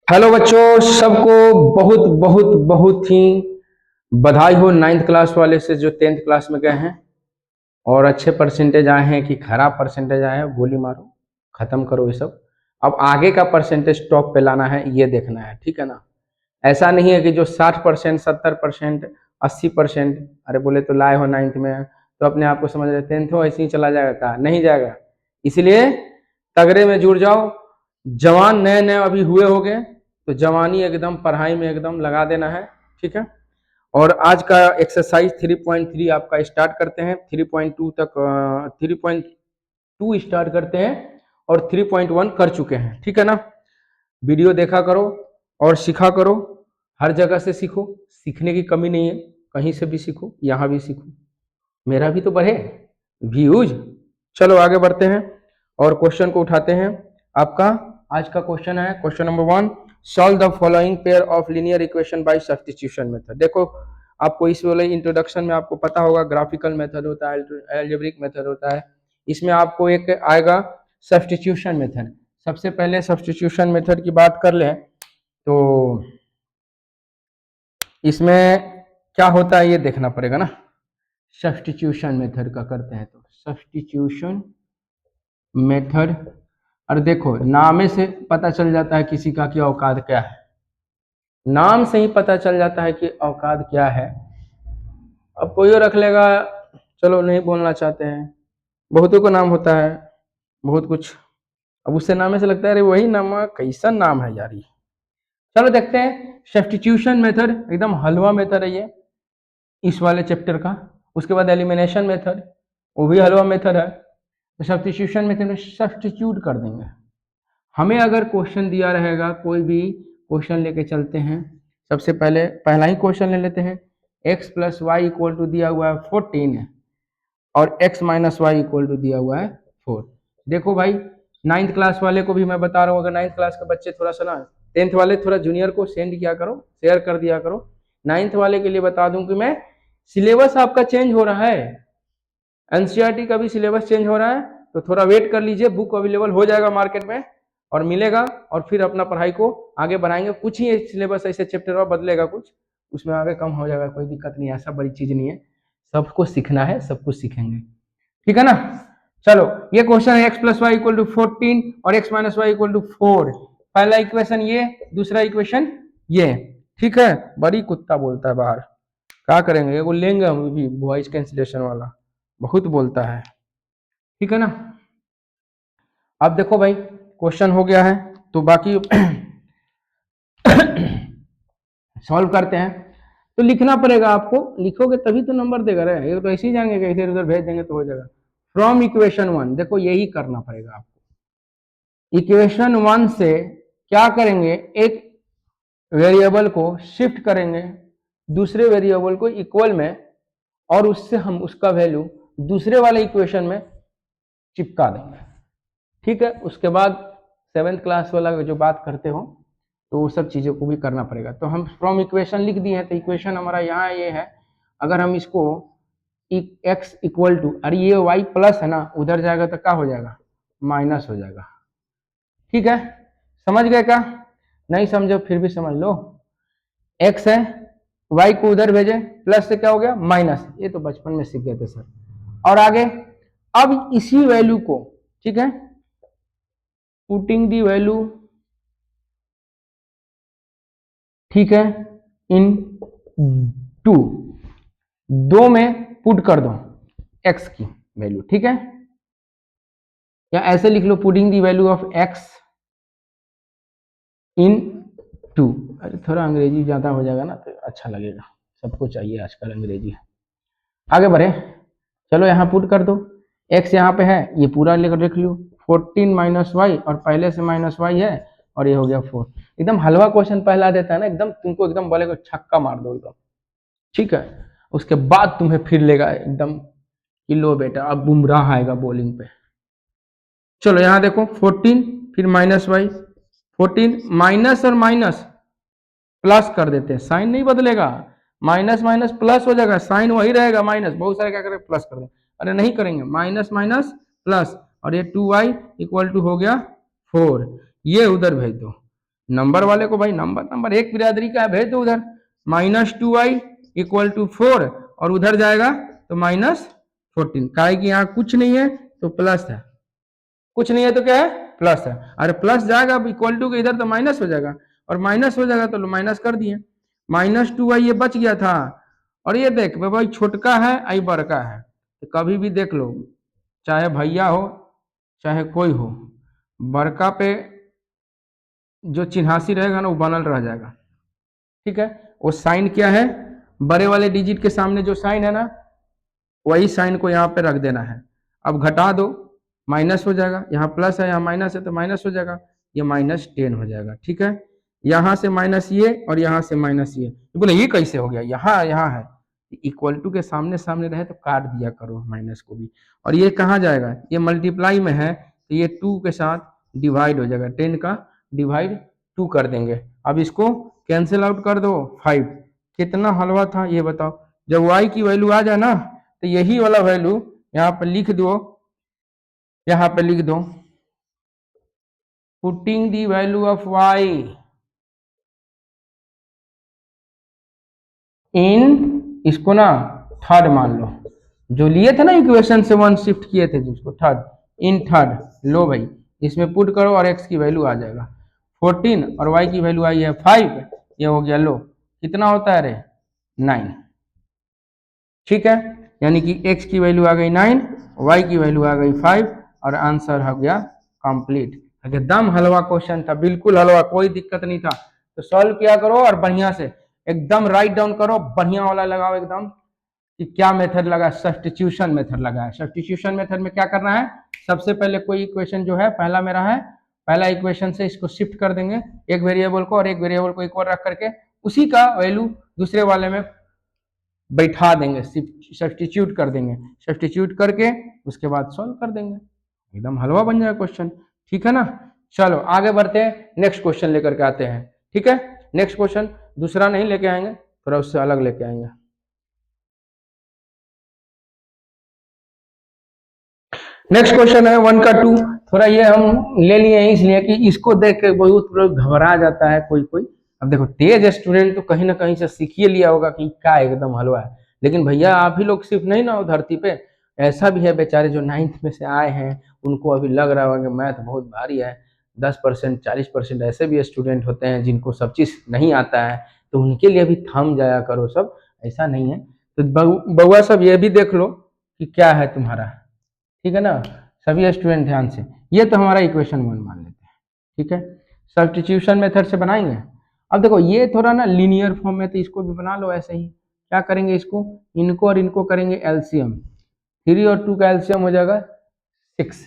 Hello बच्चों, सबको बहुत बहुत बहुत ही बधाई हो नाइन्थ क्लास वाले से जो 10th क्लास में गए हैं और अच्छे परसेंटेज आए हैं कि खराब परसेंटेज आए हैं। गोली मारो, खत्म करो ये सब। अब आगे का परसेंटेज टॉप पे लाना है, ये देखना है, ठीक है ना। ऐसा नहीं है कि जो 60%, 70%, 80%, अरे बोले तो लाए हो नाइन्थ में तो अपने आप को समझ रहे 10th हो ऐसे ही चला जाएगा, कहा नहीं जाएगा। इसलिए तगड़े में जुड़ जाओ। जवान नए नए अभी हुए होगे तो जवानी एकदम पढ़ाई में एकदम लगा देना है, ठीक है। और आज का एक्सरसाइज 3.3 आपका स्टार्ट करते हैं। 3.2 तक 3.2 स्टार्ट करते हैं और 3.1 कर चुके हैं, ठीक है ना। वीडियो देखा करो और सीखा करो। हर जगह से सीखो, सीखने की कमी नहीं है। कहीं से भी सीखो, यहाँ भी सीखो, मेरा भी तो बढ़े व्यूज। चलो आगे बढ़ते हैं और क्वेश्चन को उठाते हैं। आपका आज का क्वेश्चन है question number 1, solve the following pair of linear equation by substitution method. देखो, आपको इस वाले इंट्रोडक्शन में आपको पता होगा ग्राफिकल मेथड होता है, एल्जेब्रिक मेथड होता है। इसमें आपको एक आएगा सब्स्टिट्यूशन मेथड। सबसे पहले सब्स्टिट्यूशन मेथड की बात कर लें तो इसमें क्या होता है ये देखना पड़ेगा ना। सब्स्टिट्यूशन मेथड का करते हैं तो सब्स्टिट्यूशन मेथड, और देखो नाम से पता चल जाता है किसी का कि औकात क्या है। नाम से ही पता चल जाता है कि औकात क्या है। अब कोई और रख लेगा, चलो नहीं बोलना चाहते हैं, बहुतों का नाम होता है बहुत कुछ। अब उससे नाम से लगता है अरे वही नाम, कैसा नाम है यार ये। चलो देखते हैं सब्स्टिट्यूशन मेथड, एकदम हलवा मेथड है ये इस वाले चैप्टर का। उसके बाद एलिमिनेशन मेथड, वो भी हलवा मेथड है। तो सब्स्टिट्यूशन मेथड में सब्स्टिट्यूट कर देंगे। हमें अगर क्वेश्चन दिया रहेगा, कोई भी क्वेश्चन लेके चलते हैं, सबसे पहले पहला ही क्वेश्चन ले लेते हैं। x plus y equal to दिया हुआ है 14 और x minus y equal to दिया हुआ है 4। देखो भाई, नाइन्थ क्लास वाले को भी मैं बता रहा हूँ, अगर नाइन्थ क्लास के बच्चे थोड़ा सा ना, 10th वाले थोड़ा जूनियर को सेंड किया करो, शेयर कर दिया करो। नाइन्थ वाले के लिए बता दूं कि मैं सिलेबस आपका चेंज हो रहा है, एनसीईआरटी का भी सिलेबस चेंज हो रहा है, तो थोड़ा वेट कर लीजिए। बुक अवेलेबल हो जाएगा मार्केट में और मिलेगा, और फिर अपना पढ़ाई को आगे बढ़ाएंगे। कुछ ही सिलेबस ऐसे चैप्टर में बदलेगा, कुछ उसमें आगे कम हो जाएगा, कोई दिक्कत नहीं है, ऐसा बड़ी चीज नहीं है। सबको सीखना है, सब कुछ सीखेंगे, ठीक है ना। चलो, ये क्वेश्चन है x plus y equal to 14 और x minus y equal to 4। पहला इक्वेशन ये, दूसरा इक्वेशन ये, ठीक है। बड़ी कुत्ता बोलता है बाहर, क्या करेंगे, वो लेंगे हम भी वॉइस कैंसिलेशन वाला, बहुत बोलता है, ठीक है ना। अब देखो भाई, क्वेश्चन हो गया है तो बाकी सॉल्व करते हैं। तो लिखना पड़ेगा आपको, लिखोगे तभी तो नंबर देगा रे, ये तो ऐसे ही जाएंगे, इधर उधर भेज देंगे तो हो जाएगा। फ्रॉम इक्वेशन 1, देखो यही करना पड़ेगा आपको। इक्वेशन 1 से क्या करेंगे, एक वेरिएबल को शिफ्ट करेंगे दूसरे वेरिएबल को इक्वल में, और उससे हम उसका वैल्यू दूसरे वाले इक्वेशन में चिपका देंगे, ठीक है। उसके बाद 7th क्लास वाला जो बात करते हो तो वो सब चीज़ों को भी करना पड़ेगा। तो हम फ्रॉम इक्वेशन लिख दिए हैं, तो इक्वेशन हमारा यहाँ ये है। अगर हम इसको x इक्वल टू, अरे ये y प्लस है ना, उधर जाएगा तो क्या हो जाएगा, माइनस हो जाएगा, ठीक है। समझ गए क्या, नहीं समझो फिर भी समझ लो। x है, y को उधर भेजे, प्लस से क्या हो गया माइनस, ये तो बचपन में सीख गए थे सर। और आगे अब इसी वैल्यू को, ठीक है, पुटिंग दी वैल्यू, ठीक है, इन टू, दो में पुट कर दो x की वैल्यू, ठीक है। या ऐसे लिख लो, putting the value of x in two. अरे थोड़ा अंग्रेजी ज्यादा हो जाएगा ना तो अच्छा लगेगा, सबको चाहिए आजकल अंग्रेजी। आगे बढ़े, चलो यहाँ पुट कर दो, x यहाँ पे है, ये पूरा लेकर लिख लो 14 माइनस वाई, और पहले से माइनस वाई है, और ये हो गया 4। एकदम हलवा क्वेश्चन पहला देता है ना, एकदम तुमको एकदम बोले को छक्का मार दो एकदम, ठीक है। उसके बाद तुम्हें फिर लेगा एकदम कि लो बेटा अब बुमराह आएगा बॉलिंग पे। चलो यहाँ देखो 14 फिर माइनस वाई, 14 माइनस और माइनस प्लस कर देते हैं, साइन नहीं बदलेगा, माइनस माइनस प्लस हो जाएगा, साइन वही रहेगा माइनस। बहुत सारे क्या करें, प्लस कर दें, अरे नहीं करेंगे, माइनस माइनस प्लस, और ये 2y इक्वल टू हो गया 4, ये उधर भेज दो। नंबर वाले को भाई नंबर नंबर एक बिरादरी का है, भेज दो उधर। -2y इक्वल टू 4 और उधर जाएगा तो -14, काहे कि यहाँ कुछ नहीं है तो प्लस है, कुछ नहीं है तो क्या है प्लस है। अरे प्लस जाएगा अब इक्वल टू के इधर तो माइनस हो जाएगा, और माइनस हो जाएगा तो माइनस कर दिए, -2y ये बच गया था। और ये देख भाई छोटका है आई बड़का है, तो कभी भी देख लो, चाहे भैया हो चाहे कोई हो, बड़का पे जो चिन्हासी रहेगा ना वो बनल रह जाएगा, ठीक है। वो साइन क्या है, बड़े वाले डिजिट के सामने जो साइन है ना वही साइन को यहाँ पे रख देना है। अब घटा दो, माइनस हो जाएगा, यहाँ प्लस है यहाँ माइनस है तो माइनस हो जाएगा, ये -10 हो जाएगा, ठीक है। यहाँ से माइनस ये और यहाँ से माइनस ये, बोले ये कैसे हो गया, यहाँ यहाँ है, इक्वल टू के सामने सामने रहे तो काट दिया करो माइनस को भी। और ये कहाँ जाएगा, ये मल्टीप्लाई में है तो ये 2 के साथ डिवाइड हो जाएगा, 10 का डिवाइड 2 कर देंगे। अब इसको कैंसिल आउट कर दो 5, कितना हलवा था ये बताओ। जब y की वैल्यू आ जाए ना तो यही वाला वैल्यू यहाँ पर लिख दो, यहाँ पे लिख दो putting the value of y इन, इसको ना थर्ड मान लो, जो लिए थे ना इक्वेशन से 1 शिफ्ट किए थे जिसको थर्ड, इन थर्ड लो भाई, इसमें पुट करो और x की वैल्यू आ जाएगा 14 और y की वैल्यू आई है 5, ये हो गया लो, कितना होता है रे 9, ठीक है। यानी कि x की वैल्यू आ गई 9, y की वैल्यू आ गई 5 और आंसर हो गया कंप्लीट। एकदम हलवा क्वेश्चन था, बिल्कुल हलवा, कोई दिक्कत नहीं था। तो सॉल्व किया करो और बढ़िया से एकदम राइट डाउन करो, बढ़िया वाला लगाओ एकदम कि क्या मेथड लगा, सब्स्टिट्यूशन मेथड लगा है। सब्स्टिट्यूशन मेथड में क्या करना है, सबसे पहले कोई इक्वेशन जो है पहला मेरा है, पहला इक्वेशन से इसको शिफ्ट कर देंगे एक वेरिएबल को, और एक वेरिएबल को इक्वल रख करके उसी का वैल्यू दूसरे वाले में बैठा देंगे, सब्स्टिट्यूट कर देंगे, सब्स्टिट्यूट करके उसके बाद सॉल्व कर देंगे, एकदम हलवा बन जाएगा क्वेश्चन, ठीक है ना। चलो आगे बढ़ते हैं, नेक्स्ट क्वेश्चन लेकर के आते हैं, ठीक है। नेक्स्ट क्वेश्चन दूसरा नहीं लेके आएंगे, थोड़ा उससे अलग लेके आएंगे। नेक्स्ट क्वेश्चन है 1 का 2, थोड़ा ये हम ले लिए हैं इसलिए कि इसको देख के बहुत लोग घबरा जाता है कोई कोई। अब देखो तेज स्टूडेंट तो कहीं ना कहीं से सीख ही लिया होगा कि क्या एकदम हलवा है, लेकिन भैया आप ही लोग सिर्फ नहीं ना हो धरती पे, ऐसा भी है बेचारे जो 9th में से आए हैं, उनको अभी लग रहा होगा कि मैथ बहुत भारी है, 10% 40% ऐसे भी स्टूडेंट होते हैं जिनको सब चीज़ नहीं आता है, तो उनके लिए भी थम जाया करो सब, ऐसा नहीं है। तो बउआ सब ये भी देख लो कि क्या है तुम्हारा, ठीक है ना। सभी स्टूडेंट ध्यान से, ये तो हमारा इक्वेशन 1 मान लेते हैं, ठीक है। सब्स्टिट्यूशन मेथड से बनाएंगे। अब देखो ये थोड़ा ना लीनियर फॉर्म में, तो इसको भी बना लो ऐसे ही। क्या करेंगे, इसको इनको और इनको करेंगे एलसीएम, 3 और 2 का एलसीएम हो जाएगा 6,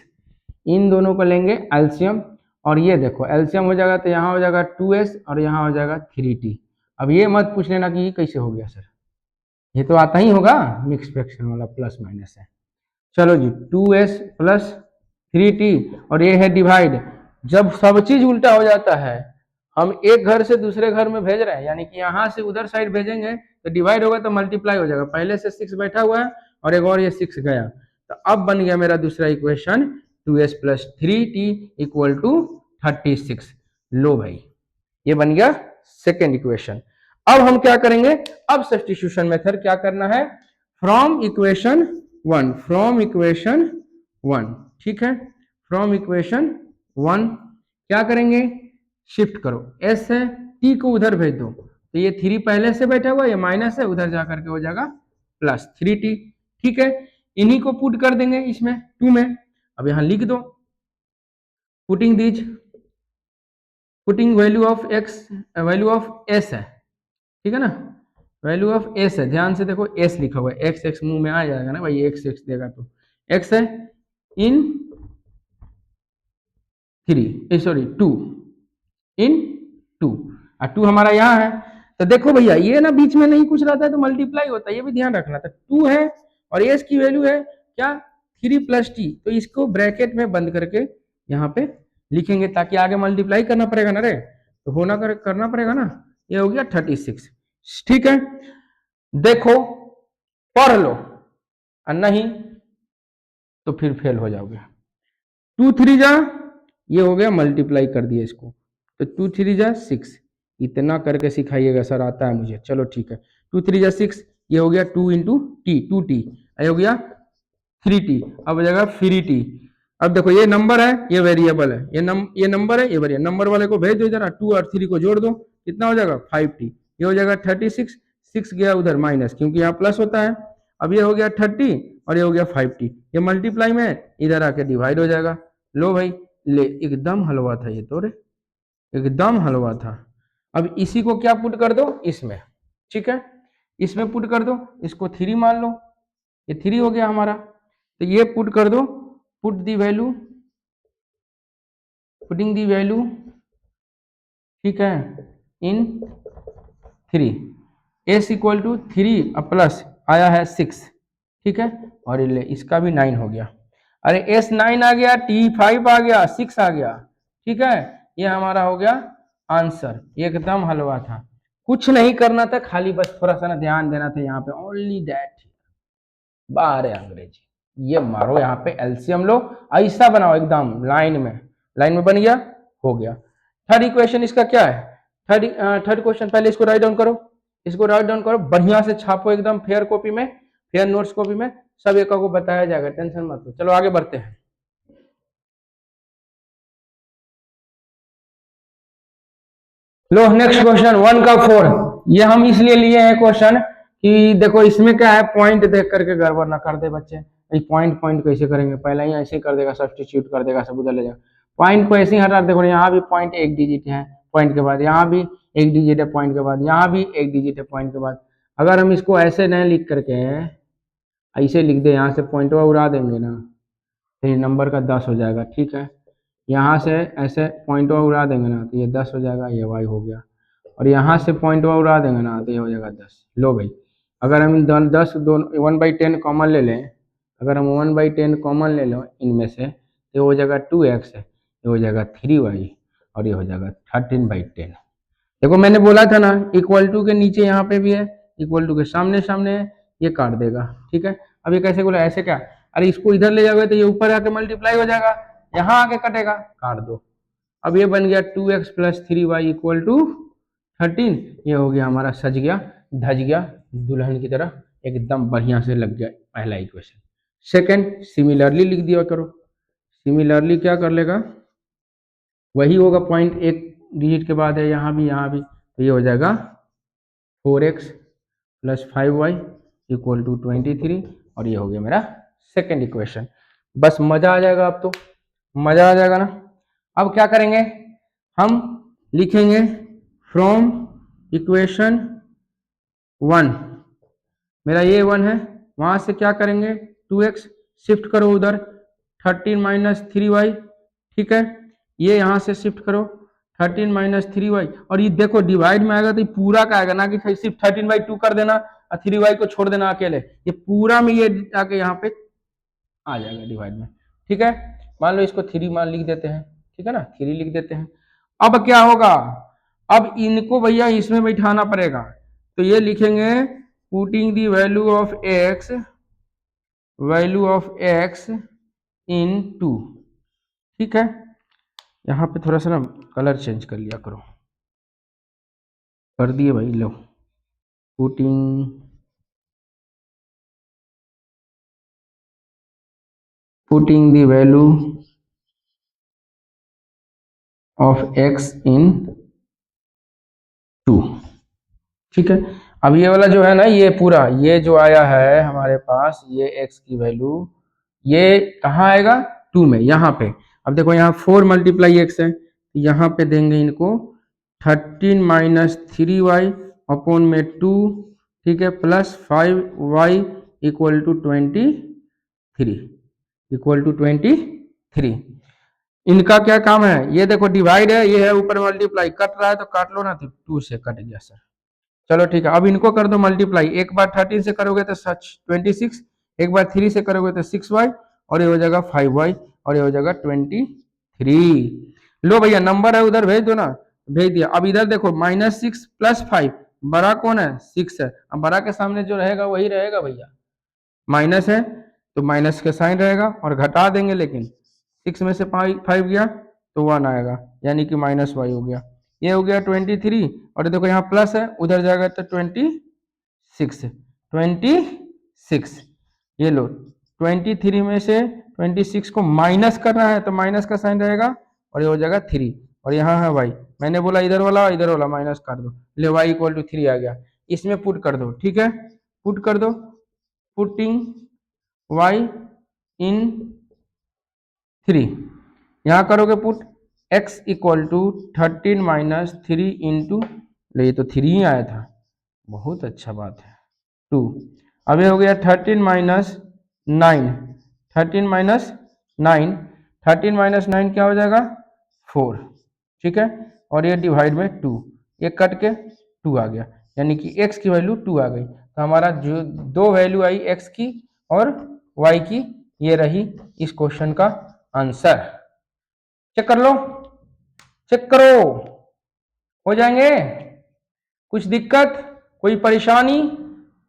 इन दोनों को लेंगे एलसीएम, और ये देखो एलसीएम हो जाएगा तो यहाँ हो जाएगा 2s और यहाँ हो जाएगा 3t। अब ये मत पूछ लेना कि ये कैसे हो गया सर, ये तो आता ही होगा, मिक्स फ्रैक्शन वाला प्लस माइनस है। चलो जी 2s प्लस 3t और ये है डिवाइड। जब सब चीज उल्टा हो जाता है, हम एक घर से दूसरे घर में भेज रहे हैं, यानी कि यहाँ से उधर साइड भेजेंगे तो डिवाइड होगा तो मल्टीप्लाई हो जाएगा, पहले से 6 बैठा हुआ है और एक और ये 6 गया, तो अब बन गया मेरा दूसरा equation 2s plus 3t equal to 36। लो भाई ये बन गया सेकेंड इक्वेशन। अब हम क्या करेंगे, अब सब्स्टिट्यूशन मेथड क्या करना है, फ्रॉम इक्वेशन 1, फ्रॉम इक्वेशन 1, ठीक है। फ्रॉम इक्वेशन 1 क्या करेंगे, शिफ्ट करो, s है t को उधर भेज दो, तो ये 3 पहले से बैठा हुआ, ये माइनस है, उधर जाकर के हो जाएगा प्लस 3t, ठीक है। इन्हीं को पुट कर देंगे इसमें 2 में। अब यहां लिख दो putting these, putting value of x, value of s है, ठीक है ना, वैल्यू ऑफ s है, ध्यान से देखो s लिखा हुआ है, x x मुंह में आ जाएगा ना भाई, x x देगा तो x है इन 3, सॉरी 2, इन 2, और 2 हमारा यहाँ है, तो देखो भैया ये ना बीच में नहीं कुछ रहता है तो मल्टीप्लाई होता है, ये भी ध्यान रखना था। 2 है और s की वैल्यू है क्या 3 प्लस t, तो इसको ब्रैकेट में बंद करके यहाँ पे लिखेंगे ताकि आगे मल्टीप्लाई करना पड़ेगा ना रे, तो होना करना पड़ेगा ना, ये हो गया 36, ठीक है। देखो पढ़ लो और नहीं तो फिर फेल हो जाओगे। 2 3 जा, ये हो गया मल्टीप्लाई कर दिया इसको, तो 2 3 जा 6, इतना करके सिखाइएगा सर, आता है मुझे, चलो ठीक है। 2 3 जा 6, ये हो गया 2 × टी, 2t, ये हो गया 3t, अब हो जाएगा 3t। अब देखो ये नंबर है, ये वेरिएबल है, ये नंबर है, ये वेरिएबल, नंबर वाले को भेज दो जरा, 2 और 3 को जोड़ दो, कितना हो जाएगा 5t, ये हो जाएगा 36, 6 गया उधर माइनस, क्योंकि यहाँ प्लस होता है। अब ये हो गया 30 और ये हो गया 5t, ये मल्टीप्लाई में इधर आके डिवाइड हो जाएगा। लो भाई, ले, एकदम हलवा था ये तो रे, एकदम हलवा था। अब इसी को क्या पुट कर दो इसमें, ठीक है, इसमें पुट कर दो, इसको 3 मान लो, ये 3 हो गया हमारा, तो ये पुट कर दो, put the value, putting the value, ठीक है, इन 3, एस इक्वल टू 3 प्लस आया है 6, ठीक है, और ले इसका भी 9 हो गया, अरे एस 9 आ गया, टी 5 आ गया, 6 आ गया, ठीक है, ये हमारा हो गया आंसर, एकदम हलवा था, कुछ नहीं करना था, खाली बस थोड़ा सा ना ध्यान देना था यहाँ पे, ओनली दैट। बाहर है अंग्रेजी, ये मारो यहाँ पे एलसीएम लो, ऐसा बनाओ एकदम लाइन में बन गया, हो गया। थर्ड इक्वेशन इसका क्या है, थर्ड क्वेश्चन, पहले इसको राइट डाउन करो, इसको राइट डाउन करो, बढ़िया से छापो एकदम फेयर कॉपी में, फेयर नोट्स कॉपी में, सब एक को बताया जाएगा, टेंशन मत लो। चलो आगे बढ़ते हैं। लो नेक्स्ट क्वेश्चन 1 का 4, ये हम इसलिए लिए हैं क्वेश्चन कि देखो इसमें क्या है, पॉइंट देख करके गड़बड़ ना कर दे बच्चे, पॉइंट कैसे करेंगे, पहले ही ऐसे ही कर देगा, सब्स्टिट्यूट कर देगा, सब उधर ले जाएगा, पॉइंट को ऐसे ही हटा, देखो यहाँ भी पॉइंट एक डिजिट है, पॉइंट के बाद यहाँ भी एक डिजिट है, पॉइंट के बाद यहाँ भी एक डिजिट है, पॉइंट के बाद, अगर हम इसको ऐसे नहीं लिख करके ऐसे लिख दे, यहाँ से पॉइंट उड़ा देंगे ना, फिर नंबर का 10 हो जाएगा, ठीक है, यहाँ से ऐसे पॉइंट उड़ा देंगे ना, तो ये 10 हो जाएगा, ये वाई हो गया, और यहाँ से पॉइंट उड़ा देंगे ना, तो ये हो जाएगा 10। लो भाई, अगर हम 10 दोनों 1/10 कॉमन ले लें, अगर हम 1/10 कॉमन ले लो इनमें से, तो ये हो जाएगा 2x, ये हो जाएगा 3y, और ये हो जाएगा 13/10। देखो मैंने बोला था ना, इक्वल टू के नीचे यहाँ पे भी है, इक्वल टू के सामने सामने है, ये काट देगा, ठीक है। अब ये कैसे बोला, ऐसे क्या, अरे इसको इधर ले जाओगे तो ये ऊपर आके मल्टीप्लाई हो जाएगा, यहाँ आके कटेगा, काट दो। अब ये बन गया 2x + 3y इक्वल टू 13, ये हो गया हमारा, सज गया, धज गया, दुल्हन की तरह एकदम बढ़िया से लग गया पहला इक्वेशन। सेकंड सिमिलरली लिख दिया करो, सिमिलरली क्या कर लेगा, वही होगा, पॉइंट एक डिजिट के बाद है, यहाँ भी, तो ये हो जाएगा 4x + 5y इक्वल टू 23, और ये हो गया मेरा सेकेंड इक्वेशन। बस मजा आ जाएगा, अब तो मजा आ जाएगा ना। अब क्या करेंगे, हम लिखेंगे फ्रॉम इक्वेशन 1, मेरा ये 1 है, वहां से क्या करेंगे 2x शिफ्ट करो उधर, 13 - 3y, ठीक है, ये यहाँ से शिफ्ट करो 13 - 3y, और ये देखो डिवाइड में आएगा तो ये पूरा का आएगा ना, कि सिर्फ 13/2 कर देना और 3y को छोड़ देना अकेले, ये पूरा में ये आके यहाँ पे आ जाएगा डिवाइड में, ठीक है। मान लो इसको 3 मान लिख देते हैं, ठीक है ना, 3 लिख देते हैं। अब क्या होगा, अब इनको भैया इसमें बैठाना पड़ेगा, तो ये लिखेंगे putting the value of x in 2, ठीक है। यहाँ पे थोड़ा सा ना कलर चेंज कर लिया करो, कर दिए भाई, लो putting the value of x in 2, ठीक है। अब ये वाला जो है ना, ये पूरा ये जो आया है हमारे पास, ये x की वैल्यू ये कहाँ आएगा 2 में, यहाँ पे। अब देखो यहाँ 4 × x है, यहाँ पे देंगे इनको 13 - 3y अपॉन में 2, ठीक है, प्लस 5y इक्वल टू 23, इनका क्या काम है, ये देखो डिवाइड है, ये है ऊपर मल्टीप्लाई, कट रहा है तो काट लो ना, तो 2 से कट गया सर। चलो ठीक है, अब इनको कर दो मल्टीप्लाई, एक बार 13 से करोगे तो 26, एक बार 3 से करोगे तो 6y, और ये हो जाएगा 5y, और ये हो जाएगा 23। लो भैया नंबर है उधर भेज दो ना, भेज दिया। अब इधर देखो -6 + 5, बड़ा कौन है 6 है, अब बड़ा के सामने जो रहेगा वही रहेगा भैया, माइनस है तो माइनस का साइन रहेगा, और घटा देंगे, लेकिन 6 में से 5 गया तो 1 आएगा, यानी कि माइनस वाई हो गया। ये हो गया 23 और देखो यहाँ प्लस है, उधर जाएगा तो 26। ये लो 23 में से 26 को माइनस करना है तो माइनस का साइन रहेगा और ये हो जाएगा 3 और यहाँ है वाई। मैंने बोला इधर वाला माइनस कर दो, ले वाई इक्वल टू 3 आ गया। इसमें पुट कर दो, ठीक है, पुट कर दो, पुटिंग वाई इन 3, यहाँ करोगे put x equal to 13 minus 3 into, ये तो 3 ही आया था, बहुत अच्छा बात है, 2। अब ये हो गया 13 माइनस 9, 13 माइनस 9, 13 माइनस 9 क्या हो जाएगा 4, ठीक है, और ये डिवाइड में 2, ये कट के 2 आ गया, यानी कि x की वैल्यू 2 आ गई। तो हमारा जो दो वैल्यू आई x की और y की, ये रही इस क्वेश्चन का आंसर। चेक कर लो, चेक करो, हो जाएंगे। कुछ दिक्कत, कोई परेशानी,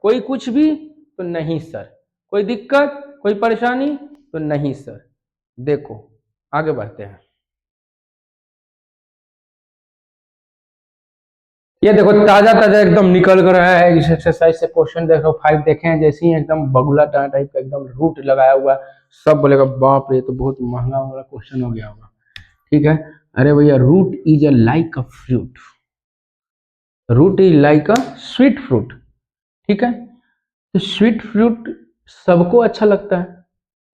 कोई कुछ भी तो नहीं सर, कोई दिक्कत, कोई परेशानी तो नहीं सर। देखो आगे बढ़ते हैं। ये देखो ताजा ताजा एकदम निकल कर आया है इस एक्सरसाइज से क्वेश्चन। देखो 5 देखे हैं, जैसे ही एकदम बगुला टाइप का एकदम रूट लगाया हुआ, सब बोलेगा बाप रे तो बहुत महंगा वाला क्वेश्चन हो गया होगा, ठीक है। अरे भैया root is a like a fruit, root is like a sweet fruit, ठीक है। तो स्वीट फ्रूट सबको अच्छा लगता है,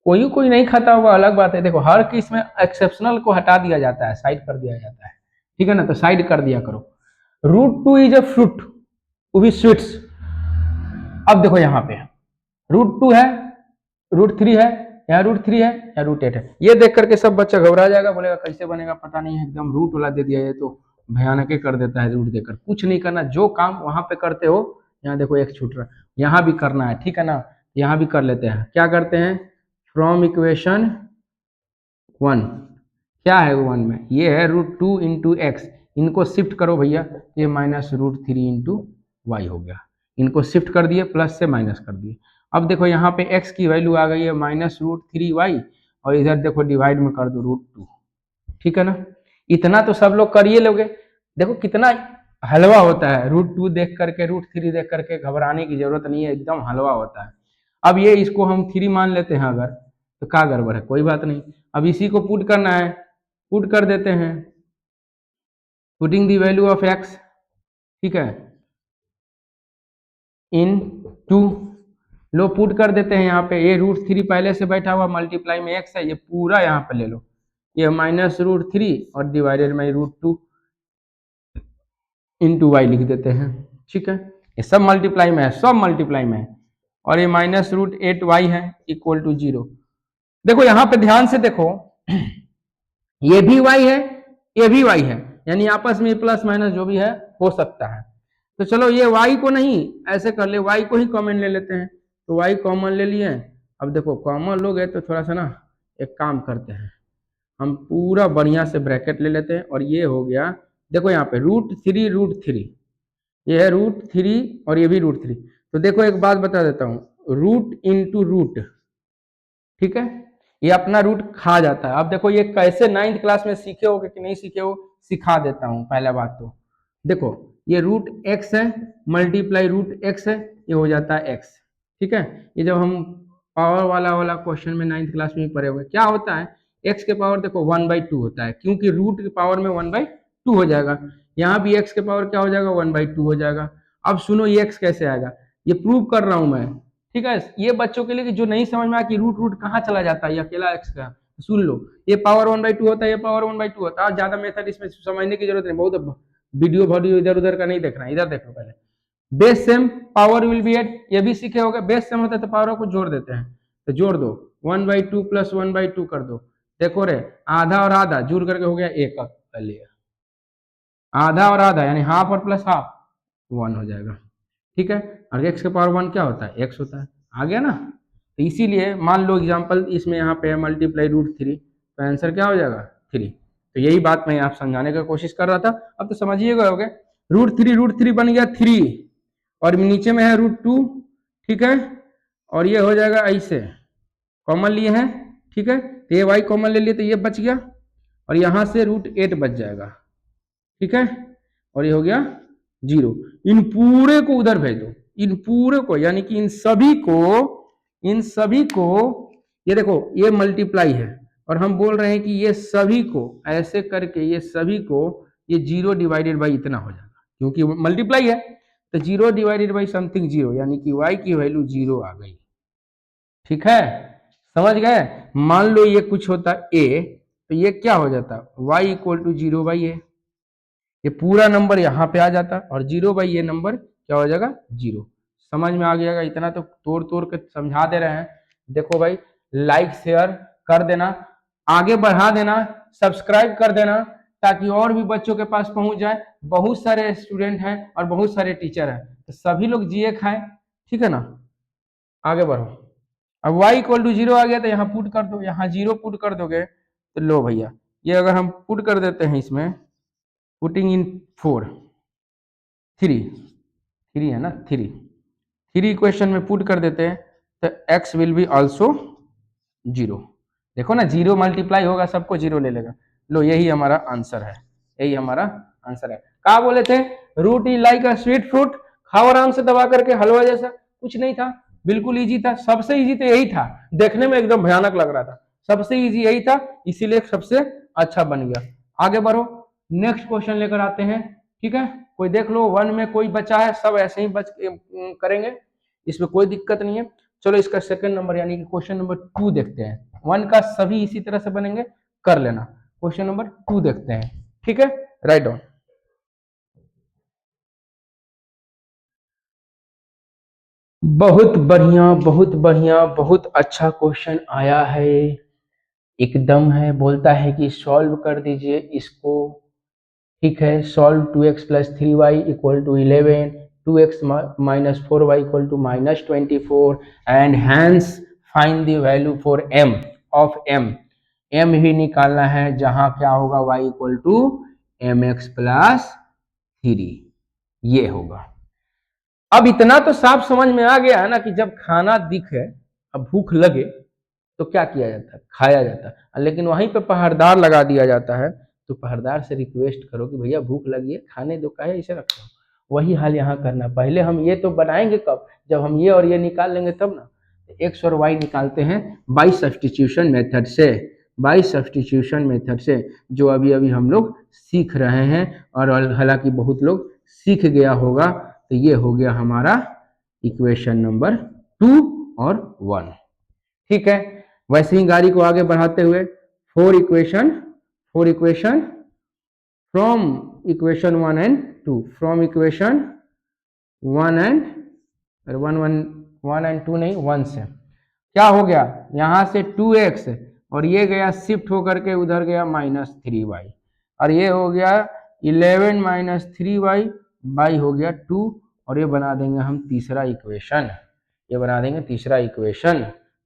कोई नहीं खाता होगा अलग बात है। देखो हर केस में एक्सेप्शनल को हटा दिया जाता है, साइड कर दिया जाता है, ठीक है ना, तो साइड कर दिया करो। रूट 2 इज अ फ्रूट, वो भी स्वीट्स। अब देखो यहाँ पे रूट 2 है, रूट 3 है, यहाँ रूट 3 है, यहाँ रूट 8 है। ये देख करके सब बच्चा घबरा जाएगा, बोलेगा कैसे बनेगा पता नहीं है, एकदम रूट वाला दे दिया, ये तो भयानक कर देता है रूट देकर। कुछ नहीं करना, जो काम वहां पे करते हो, यहाँ देखो एक छूट रहा है, यहाँ भी करना है, ठीक है ना। यहाँ भी कर लेते हैं, क्या करते हैं, फ्रॉम इक्वेशन 1, क्या है 1 में, ये है रूट 2 इंटू एक्स, इनको शिफ्ट करो भैया, ये माइनस रूट 3 इंटू वाई हो गया। इनको शिफ्ट कर दिए, प्लस से माइनस कर दिए। अब देखो यहाँ पे x की वैल्यू आ गई है -√3y, और इधर देखो डिवाइड में कर दो √2, ठीक है ना। इतना तो सब लोग करिए लोगे। देखो कितना हलवा होता है, √2 देख करके, √3 देख करके घबराने की जरूरत नहीं है, एकदम हलवा होता है। अब ये इसको हम 3 मान लेते हैं अगर, तो क्या गड़बड़ है, कोई बात नहीं। अब इसी को पुट करना है, पुट कर देते हैं, putting the value of x, ठीक है, इन 2, लो पुट कर देते हैं यहाँ पे। ये √3 पहले से बैठा हुआ, मल्टीप्लाई में x है, ये पूरा यहाँ पे ले लो, ये -√3 और डिवाइडेड बाई √2 इंटू वाई लिख देते हैं, ठीक है। ये सब मल्टीप्लाई में है, सब मल्टीप्लाई में है, और ये -√8y है इक्वल टू 0। देखो यहाँ पे ध्यान से देखो, ये भी y है, ये भी y है, यानी आपस में प्लस माइनस जो भी है हो सकता है। तो चलो ये y को नहीं, ऐसे कर ले, y को ही कॉमन ले लेते हैं, तो y कॉमन ले लिए। अब देखो कॉमन लोग है तो थोड़ा सा ना एक काम करते हैं, हम पूरा बढ़िया से ब्रैकेट ले लेते हैं, और ये हो गया, देखो यहाँ पे √3, ये है √3 और ये भी √3। तो देखो एक बात बता देता हूँ, रूट इंटू रूट, ठीक है, ये अपना रूट खा जाता है। अब देखो ये कैसे 9th क्लास में सीखे हो कि नहीं सीखे हो, सिखा देता हूँ। पहला बात तो देखो, ये √x है, मल्टीप्लाई √x है, ये हो जाता है x, ठीक है। ये जब हम पावर वाला क्वेश्चन में 9th क्लास में ही पढ़े हुए, क्या होता है, x के पावर देखो 1/2 होता है, क्योंकि रूट के पावर में 1/2 हो जाएगा। यहाँ भी x के पावर क्या हो जाएगा, 1/2 हो जाएगा। अब सुनो ये x कैसे आएगा, ये प्रूव कर रहा हूं मैं, ठीक है। ये बच्चों के लिए कि जो नहीं समझ में आया कि रूट रूट कहाँ चला जाता है, ये अकेला x का, सुन लो, ये पावर 1/2 होता है, ये पावर 1/2 होता है। ज्यादा मेथड इसमें समझने की जरूरत नहीं, बहुत वीडियो इधर उधर का नहीं देखना, इधर देखो पहले। Base same power will be add, ये भी सीखे होगा, बेस सेम होता है तो पावर को जोड़ देते हैं, तो जोड़ दो 1/2 प्लस 1/2 कर दो, देखो रे आधा और आधा जुड़ करके हो गया 1 कर लिया, आधा और आधा यानी हाफ और प्लस हाफ 1 हो जाएगा, ठीक है। और x के पावर 1 क्या होता है, x होता है, आ गया ना। तो इसीलिए मान लो एग्जांपल इसमें यहाँ पे मल्टीप्लाई √3, तो आंसर क्या हो जाएगा 3। तो यही बात मैं आप समझाने का कोशिश कर रहा था, अब तो समझिएगा, हो गया √3 बन गया 3, और नीचे में है √2, ठीक है, और ये हो जाएगा ऐसे, कॉमन लिए हैं, ठीक है, तो ये y कॉमन ले लिए तो ये बच गया, और यहाँ से √8 बच जाएगा, ठीक है। और ये हो गया 0। इन पूरे को उधर भेज दो, इन पूरे को, यानी कि इन सभी को ये देखो ये मल्टीप्लाई है, और हम बोल रहे हैं कि ये सभी को ऐसे करके ये सभी को ये 0 डिवाइडेड बाई इतना हो जाएगा, क्योंकि मल्टीप्लाई है। तो 0 डिवाइडेड बाई समथिंग 0, यानी कि y की वैल्यू 0 आ गई, ठीक है। समझ गए। मान लो ये कुछ होता a, तो ये क्या हो जाता y equal to 0 by a, ये पूरा नंबर यहाँ पे आ जाता, और 0 बाई ये नंबर क्या हो जाएगा 0। समझ में आ गया। इतना तो तोड़ तोड़ के समझा दे रहे हैं। देखो भाई, लाइक शेयर कर देना, आगे बढ़ा देना, सब्सक्राइब कर देना, ताकि और भी बच्चों के पास पहुंच जाए। बहुत सारे स्टूडेंट हैं और बहुत सारे टीचर हैं, तो सभी लोग जिए खाएं, ठीक है ना। आगे बढ़ो। अब y इक्वल टू 0 आ गया, तो यहाँ पुट कर दो, यहाँ 0 पुट कर दोगे तो लो भैया, ये अगर हम पुट कर देते हैं इसमें, पुटिंग इन 4 3 है ना, 3 इक्वेशन में पुट कर देते हैं, तो x विल बी ऑल्सो 0। देखो ना, 0 मल्टीप्लाई होगा सबको 0 ले लेगा। लो यही हमारा आंसर है, यही हमारा आंसर है। कहा बोले थे, root is like a sweet fruit, खाओ आराम से दबा करके, हलवा जैसा। कुछ नहीं था, बिल्कुल इजी था, सबसे इजी तो यही था। देखने में एकदम भयानक लग रहा था, सबसे इजी यही था, इसीलिए सबसे अच्छा बन गया। आगे बढ़ो, नेक्स्ट क्वेश्चन लेकर आते हैं, ठीक है। कोई देख लो, 1 में कोई बचा है, सब ऐसे ही करेंगे, इसमें कोई दिक्कत नहीं है। चलो इसका सेकंड नंबर यानी कि क्वेश्चन नंबर 2 देखते हैं। 1 का सभी इसी तरह से बनेंगे, कर लेना। क्वेश्चन नंबर 2 देखते हैं, ठीक है। Right on. बहुत बढ़िया, बहुत बढ़िया, बहुत अच्छा क्वेश्चन आया है, एकदम है। बोलता है कि सॉल्व कर दीजिए इसको, ठीक है। Solve 2x plus 3y equal to 11, 2x minus 4y equal to minus 24, and hence find the value for m of m। m भी निकालना है, जहां क्या होगा y equal to mx plus 3, ये होगा। अब इतना तो साफ समझ में आ गया है ना कि जब खाना दिखे, अब भूख लगे, तो क्या किया जाता है, खाया जाता है। लेकिन वहीं पे पहरेदार लगा दिया जाता है, तो पहरेदार से रिक्वेस्ट करो कि भैया भूख लगी है, खाने दो, काहे इसे रखो। वही हाल यहाँ करना। पहले हम ये तो बनाएंगे कब, जब हम ये और ये निकाल लेंगे तब ना। एक्स और वाई निकालते हैं बाई सब्स्टिट्यूशन मेथड से, बाई सब्स्टिट्यूशन मेथड से, जो अभी अभी हम लोग सीख रहे हैं, और हालांकि बहुत लोग सीख गया होगा। तो ये हो गया हमारा इक्वेशन नंबर 2 और 1, ठीक है। वैसे ही गाड़ी को आगे बढ़ाते हुए 4 equation from equation 1 and 2, from equation 1 and 1 and 2 नहीं, 1 से क्या हो गया, यहां से 2x, और ये गया शिफ्ट होकर के उधर गया -3y, और ये हो गया 11 -3y बाई हो गया 2, और ये बना देंगे हम तीसरा इक्वेशन, ये बना देंगे तीसरा इक्वेशन,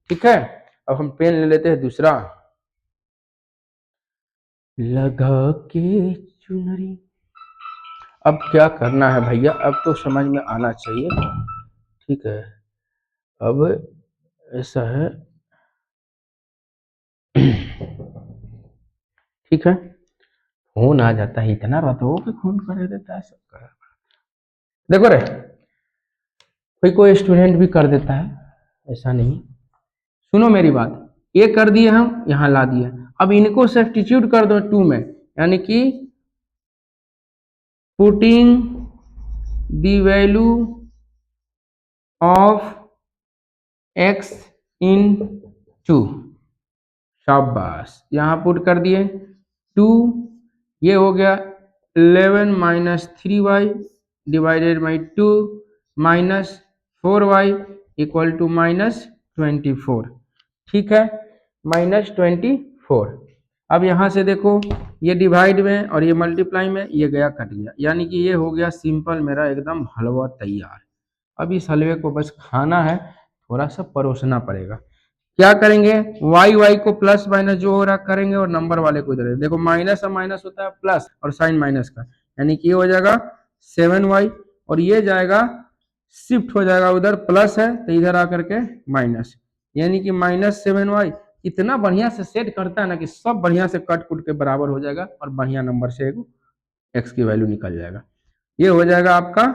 ठीक है। अब हम पेन ले लेते हैं दूसरा। लगा के चुनरी, अब क्या करना है भैया, अब तो समझ में आना चाहिए, ठीक है। अब ऐसा है, ठीक है। फोन आ जाता है, इतना रतो कि फोन कर देता है, सब कर। देखो रे, कोई स्टूडेंट भी कर देता है, ऐसा नहीं। सुनो मेरी बात, ये कर दिए हम, यहाँ ला दिए। अब इनको सब्स्टिट्यूट कर दो 2 में, यानी कि putting the value of x in 2, शाबाश, यहाँ पुट कर दिए 2, ये हो गया 11 -3y divided by 2 minus 4y equal to -24, ठीक है, -24। अब यहाँ से देखो, ये डिवाइड में और ये मल्टीप्लाई में, ये गया कट गया, यानी कि ये हो गया सिंपल मेरा एकदम हलवा तैयार। अब इस हलवे को बस खाना है, थोड़ा सा परोसना पड़ेगा। क्या करेंगे, y को प्लस माइनस जो हो रहा करेंगे, और नंबर वाले को इधर देखो, माइनस और माइनस होता है प्लस, और साइन माइनस का, यानी कि ये हो जाएगा 7y, और ये जाएगा शिफ्ट हो जाएगा उधर, प्लस है तो इधर आकर के माइनस, यानी कि -7y इतना बढ़िया से सेट करता है ना कि सब बढ़िया से कट कुट के बराबर हो जाएगा और बढ़िया नंबर से एक्स की वैल्यू निकल जाएगा। ये हो जाएगा आपका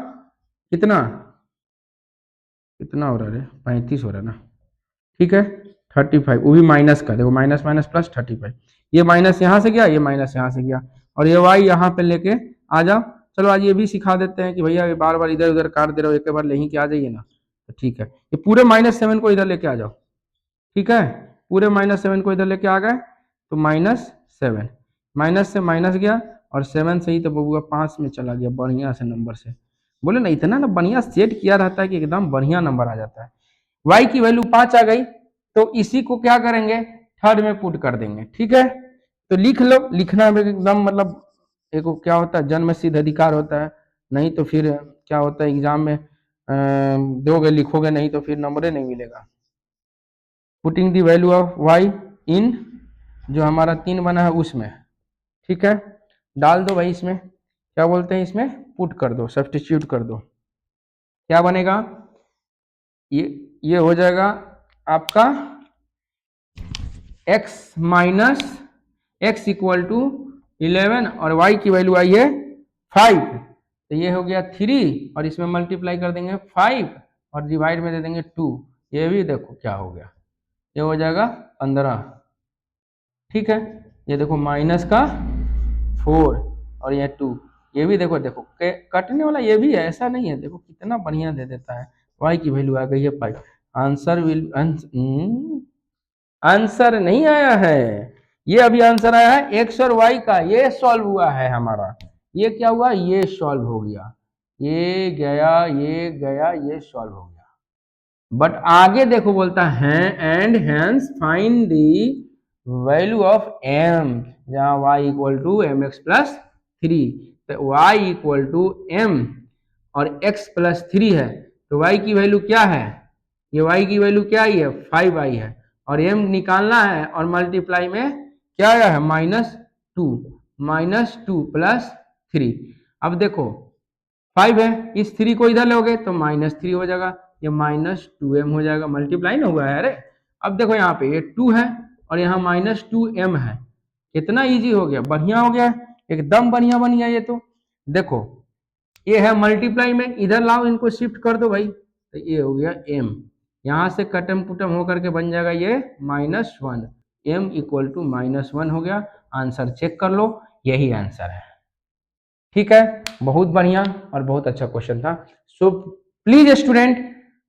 कितना कितना हो रहा है, 35 हो रहा है ना, ठीक है 35, वो भी माइनस का, देखो माइनस माइनस प्लस 35, ये माइनस यहाँ से गया, ये माइनस यहाँ से गया, और ये वाई यहाँ पे लेके आ जाओ। चलो आज ये भी सिखा देते हैं कि भैया ये बार बार इधर उधर काट दे रहे हो, एक बार लेहीं के आ जाइए ना, तो ठीक है ये पूरे -7 को इधर लेके आ जाओ, ठीक है पूरे -7 को इधर लेके आ गए तो -7, माइनस से माइनस गया और 7 से ही तो बबुआ 5 में चला गया बढ़िया से नंबर से। बोले ना इतना ना बढ़िया सेट किया रहता है कि एकदम बढ़िया नंबर आ जाता है। y की वैल्यू 5 आ गई तो इसी को क्या करेंगे, थर्ड में पुट कर देंगे, ठीक है तो लिख लो, लिखना में एकदम मतलब एक क्या होता है जन्म सिद्ध अधिकार होता है, नहीं तो फिर क्या होता है एग्जाम में दोगे लिखोगे नहीं तो फिर नंबर नहीं मिलेगा। Putting the value of y इन जो हमारा 3 बना है उसमें, ठीक है डाल दो भाई, इसमें क्या बोलते हैं, इसमें पुट कर दो, सब्स्टिट्यूट कर दो, क्या बनेगा ये हो जाएगा आपका x minus x equal to 11 और y की वैल्यू आई है 5, तो ये हो गया 3 और इसमें मल्टीप्लाई कर देंगे 5 और डिवाइड में दे देंगे 2, ये भी देखो क्या हो गया, ये हो जाएगा 15, ठीक है ये देखो माइनस का 4 और ये 2, ये भी देखो देखो कटने वाला ये भी है, ऐसा नहीं है, देखो कितना बढ़िया दे देता है। y की वैल्यू आ गई है 5, आंसर विल आंसर नहीं आया है, ये अभी आंसर आया है x और y का, ये सॉल्व हुआ है हमारा, ये क्या हुआ ये सॉल्व हो गया, ये गया ये गया ये सॉल्व हो गया। बट आगे देखो बोलता है and hence find the value of m, जहां y equal to m x plus 3, तो y इक्वल टू m और x प्लस 3 है, तो y की वैल्यू क्या है, ये y की वैल्यू क्या आई है 5 आई है और m निकालना है और मल्टीप्लाई में क्या आया है -2 प्लस 3। अब देखो 5 है, इस 3 को इधर लोगे तो -3 हो जाएगा, ये -2m हो जाएगा, मल्टीप्लाई ना हुआ है, अरे अब देखो यहाँ पे ये 2 है और यहाँ -2m है, कितना इजी हो गया, बढ़िया हो गया एकदम बढ़िया बन गया ये तो। देखो ये है मल्टीप्लाई में, इधर लाओ इनको शिफ्ट कर दो भाई, तो ये हो गया m, यहाँ से कटम कुटम होकर के बन जाएगा ये -1, m इक्वल टू -1 हो गया, आंसर चेक कर लो यही आंसर है, ठीक है बहुत बढ़िया और बहुत अच्छा क्वेश्चन था। सो प्लीज स्टूडेंट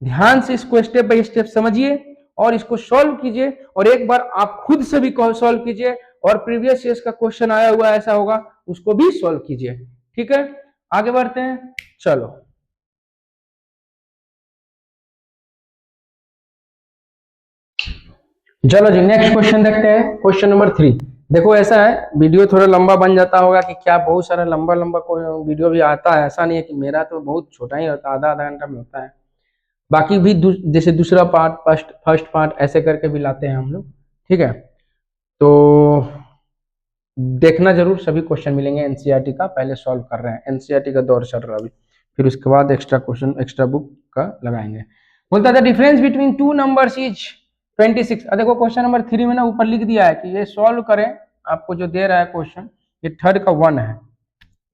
ध्यान से इसको स्टेप बाय स्टेप समझिए और इसको सॉल्व कीजिए और एक बार आप खुद से भी सॉल्व कीजिए और प्रीवियस ईयर्स का क्वेश्चन आया हुआ ऐसा होगा उसको भी सॉल्व कीजिए, ठीक है आगे बढ़ते हैं चलो। चलो जी नेक्स्ट क्वेश्चन देखते हैं, क्वेश्चन नंबर 3। देखो ऐसा है वीडियो थोड़ा लंबा बन जाता होगा कि क्या बहुत सारा लंबा लंबा कोई वीडियो भी आता है, ऐसा नहीं है कि मेरा तो बहुत छोटा ही होता है, आधा आधा घंटा में होता है, बाकी भी जैसे दूसरा पार्ट फर्स्ट पार्ट ऐसे करके भी लाते हैं हम लोग, ठीक है तो देखना जरूर, सभी क्वेश्चन मिलेंगे एनसीईआरटी का, पहले सॉल्व कर रहे हैं एनसीईआरटी का दौर चल रहा है अभी, फिर उसके बाद एक्स्ट्रा क्वेश्चन एक्स्ट्रा बुक का लगाएंगे। बोलता है difference between two numbers is 26। देखो क्वेश्चन नंबर 3 में ना ऊपर लिख दिया है कि ये सॉल्व करें, आपको जो दे रहा है क्वेश्चन ये थर्ड का 1 है,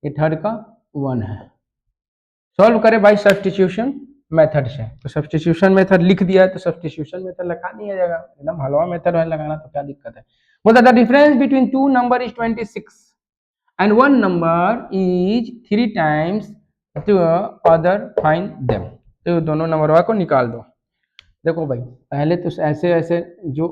ये थर्ड का 1 है, सॉल्व करें बाय सब्स्टिट्यूशन मेथड से, तो सब्स्टिट्यूशन मेथड लिख दिया है तो सब्स्टिट्यूशन मेथड लगा दिया जाएगा, एकदम हलवा मेथड है लगाना तो क्या दिक्कत है। बोलता the difference between two number is 26 and one number is 3 times the other find them, तो दोनों नंबर को निकाल दो। देखो भाई पहले तो ऐसे ऐसे जो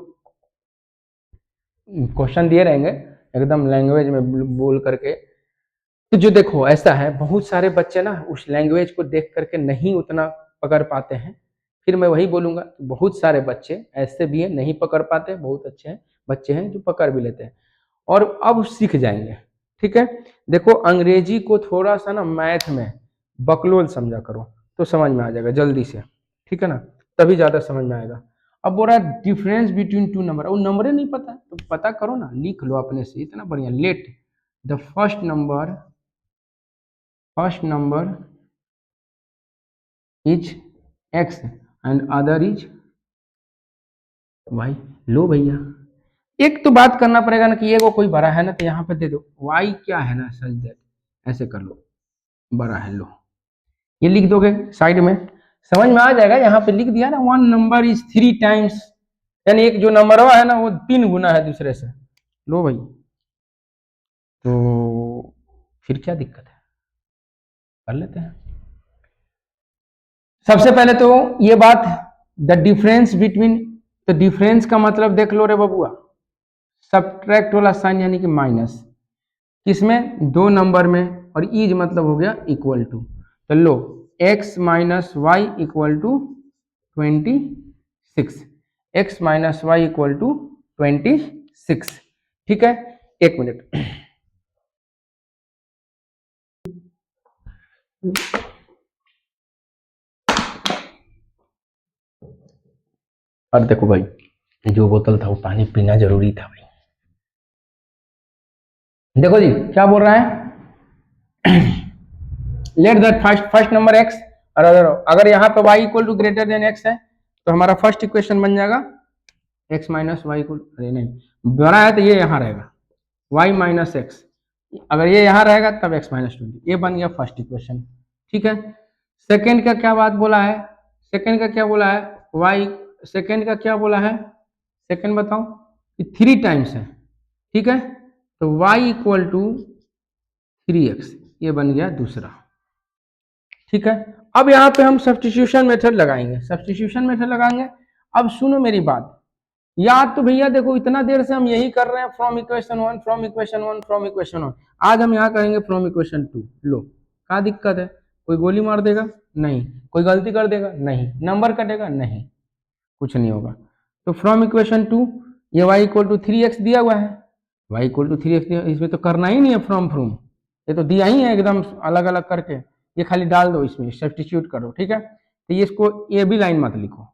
क्वेश्चन दिए रहेंगे एकदम लैंग्वेज में बोल करके, तो जो देखो ऐसा है बहुत सारे बच्चे ना उस लैंग्वेज को देख करके नहीं उतना पकड़ पाते हैं, फिर मैं वही बोलूंगा बहुत सारे बच्चे ऐसे भी हैं नहीं पकड़ पाते, बहुत अच्छे हैं बच्चे हैं जो पकड़ भी लेते हैं और अब सीख जाएंगे, ठीक है। देखो अंग्रेजी को थोड़ा सा ना मैथ में बकलोल समझा करो तो समझ में आ जाएगा जल्दी से, ठीक है ना, तभी ज्यादा समझ में आएगा। अब बोल रहा है डिफरेंस बिटवीन टू नंबर, वो नंबर ही नहीं पता तो पता करो ना, लिख लो अपने से, इतना बढ़िया, let the first number is x and other is y। लो भैया एक तो बात करना पड़ेगा ना कि ये वो कोई बड़ा है ना, तो यहाँ पे दे दो y क्या है ना, सच दैट ऐसे कर लो, बड़ा है, लो ये लिख दोगे साइड में, समझ में आ जाएगा। यहाँ पे लिख दिया ना, 1 नंबर इज 3 टाइम्स, यानी एक जो नंबर हुआ है ना वो 3 गुना है दूसरे से। लो भाई, तो फिर क्या दिक्कत है, कर लेते हैं। सबसे पहले तो ये बात, द डिफरेंस बिटवीन, तो डिफरेंस का मतलब देख लो रे बबुआ, सब्ट्रैक्ट वाला साइन यानी कि माइनस, किसमें, दो नंबर में, और इज मतलब हो गया इक्वल टू। तो लो x minus y equal to 26, x minus y equal to 26। ठीक है, एक मिनट, और देखो भाई, जो बोतल था वो पानी पीना जरूरी था भाई। देखो जी क्या बोल रहा है, let that first number x, और अगर यहाँ पे y equal to greater than x है तो हमारा फर्स्ट इक्वेशन बन जाएगा x माइनस वाई इक्वल, अरे नहीं बना है तो ये यहाँ रहेगा y माइनस एक्स, अगर ये यहाँ रहेगा तब x माइनस 20, ये बन गया फर्स्ट इक्वेशन। ठीक है, सेकेंड का क्या बात बोला है, सेकेंड का क्या बोला है, y, सेकेंड का क्या बोला है, सेकेंड बताओ कि 3 टाइम्स है। ठीक है, तो y इक्वल टू 3x, ये बन गया दूसरा। ठीक है, अब यहाँ पे हम सब्स्टिट्यूशन मेथड लगाएंगे, सब्स्टिट्यूशन मेथड लगाएंगे। अब सुनो मेरी बात, याद तो भैया देखो इतना देर से हम यही कर रहे हैं, from equation 1, from equation 1, from equation 1, आज हम यहाँ करेंगे फ्रॉम इक्वेशन 2। लो क्या दिक्कत है, कोई गोली मार देगा नहीं, कोई गलती कर देगा नहीं, नंबर कटेगा नहीं, कुछ नहीं होगा। तो फ्रॉम इक्वेशन 2, ये y इक्वल टू 3x दिया हुआ है, y इक्वल टू 3x, इसमें तो करना ही नहीं है फ्रॉम फ्रॉम, ये तो दिया ही है एकदम अलग अलग करके, ये खाली डाल दो इसमें, सब्स्टिट्यूट करो। ठीक है, तो ये इसको ये भी लाइन मत लिखो,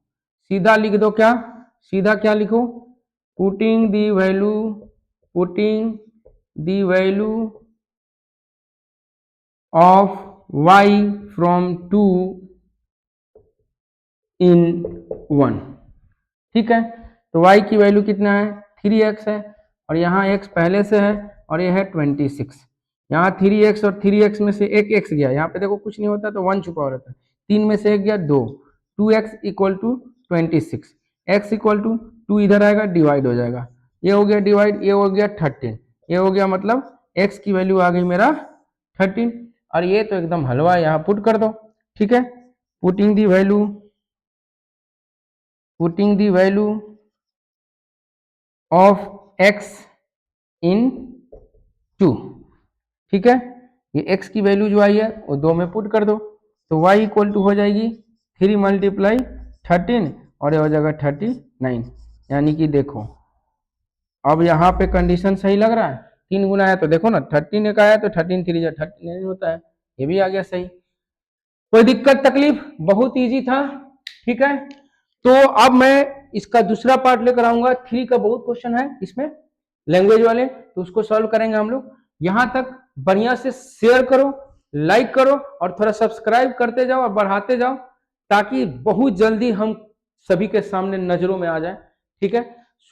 सीधा लिख दो, क्या सीधा क्या लिखो, putting the value, putting the value of y from 2 इन 1। ठीक है, तो y की वैल्यू कितना है, 3x है, और यहाँ x पहले से है, और ये है 26, यहाँ 3x और 3x में से एक x गया, यहाँ पे देखो कुछ नहीं होता तो 1 छुपा रहता है, 3 में से एक गया 2, 2x equal to 26, x equal to 2 इधर आएगा डिवाइड हो जाएगा, ये हो गया डिवाइड, ये हो गया 13, ये हो गया मतलब x की वैल्यू आ गई मेरा 13, और ये तो एकदम हलवा है, यहाँ पुट कर दो। ठीक है, putting the value, putting the value of x in 2। ठीक है, ये x की वैल्यू जो आई है वो 2 में पुट कर दो, तो y इक्वल टू हो जाएगी 3 मल्टीप्लाई 13, और ये हो जाएगा 39। यानी कि देखो अब यहाँ पे कंडीशन सही लग रहा है, 3 गुना है तो देखो ना 13 एक आया तो 13 3 जा 39 होता है, ये भी आ गया सही। कोई दिक्कत तकलीफ, बहुत इजी था। ठीक है, तो अब मैं इसका दूसरा पार्ट लेकर आऊंगा, 3 का बहुत क्वेश्चन है इसमें लैंग्वेज वाले, तो उसको सॉल्व करेंगे हम लोग। यहां तक बढ़िया से शेयर करो, लाइक करो, और थोड़ा सब्सक्राइब करते जाओ और बढ़ाते जाओ, ताकि बहुत जल्दी हम सभी के सामने नजरों में आ जाए। ठीक है,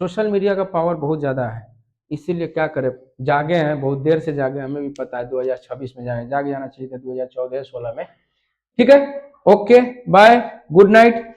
सोशल मीडिया का पावर बहुत ज्यादा है, इसीलिए क्या करें, जागे हैं, बहुत देर से जागे, हमें भी पता है 2026 में जागे, जाग जाना चाहिए था 2014-16 में। ठीक है, ओके बाय, गुड नाइट।